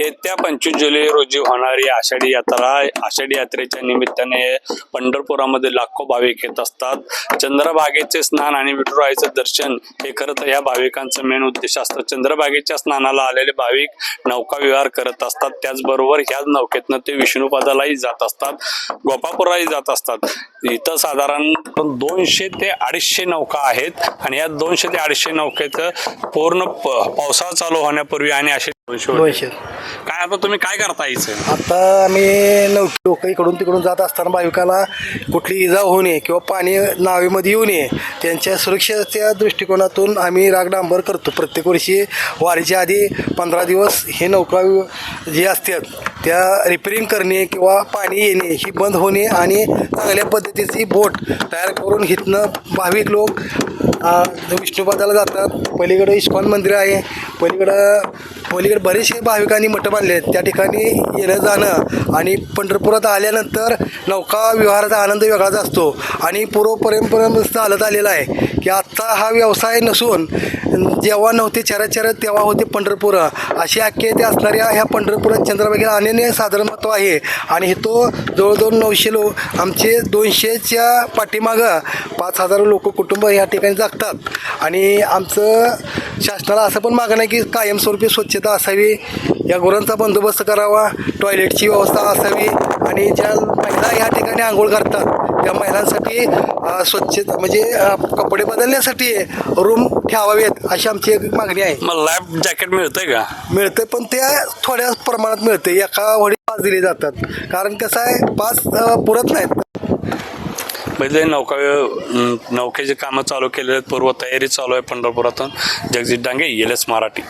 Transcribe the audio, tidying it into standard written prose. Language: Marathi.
येत्या 25 जुलै रोजी होणारी आषाढी यात्रेच्या निमित्ताने पंढरपुरामध्ये लाखो भाविक येत असतात। चंद्रभागेचे स्नान आणि विठुरायाचं दर्शन हे खरं तर या भाविकांचं मेन उद्देश असतं। चंद्रभागेच्या स्नानाला आलेले भाविक नौका विहार करत असतात, त्याचबरोबर ह्याच नौकेतनं ते विष्णुपदालाही जात असतात, गोपापुरालाही जात असतात। इथं साधारण 200 ते 250 नौका आहेत आणि या 200 ते 250 नौकेचं पूर्ण पावसाळा चालू होण्यापूर्वी आणि असे 200 काय आता तुम्ही काय करता इथं? आता आम्ही लोक इकडून तिकडून जात असताना भाविकाला कुठली इजा होऊ नये किंवा पाणी नावेमध्ये येऊ नये त्यांच्या सुरक्षेच्या दृष्टिकोनातून आम्ही रागडांबर करतो। प्रत्येक वर्षी वारीच्या आधी 15 दिवस हे नौका जे असतात त्या रिपेरिंग करणे किंवा पाणी येणे ही बंद होणे आणि चांगल्या पद्धतीची बोट तयार करून इथनं भाविक लोक विष्णुपदाला जातात। पलीकडे इस्कॉन मंदिर आहे, पलीकडे बरेचसे भाविकांनी मठ बांधले आहेत, त्या ठिकाणी येणं जाणं आणि पंढरपुरात आल्यानंतर नौका विहाराचा आनंद वेगळाच असतो। आणि पूर्वपरंपरेत चालत आलेला आहे की आत्ता हा व्यवसाय नसून जेव्हा नव्हते चराचर तेव्हा होते पंढरपूर, अशी आख्यायिका असणाऱ्या ह्या पंढरपुरात चंद्रभागेला अनन्य साधारण महत्त्व आहे। आणि तो जवळजवळ 900 लोक आमचे 200च्या पाठीमागं 5000 लोक कुटुंब या ठिकाणी जगतात। आणि आमचं शासनाला असं पण मागणं आहे की कायमस्वरूपी स्वच्छता असावी, या गुरांचा बंदोबस्त करावा, टॉयलेटची व्यवस्था असावी आणि ज्या महिला या ठिकाणी आंघोळ करतात त्या महिलांसाठी स्वच्छता म्हणजे कपडे बदलण्यासाठी रूम ठेवावेत अशी आमची एक मागणी आहे। मग लाईफ जॅकेट मिळतंय का? मिळतं, पण ते थोड्या प्रमाणात मिळते, एका वडी 5 दिले जातात, कारण कसं आहे 5 पुरत नाहीत। म्हणजे नौकेचे कामं चालू केलेले आहेत, पूर्व तयारी चालू आहे पंढरपुरातून। जगजित डांगे, LS मराठी।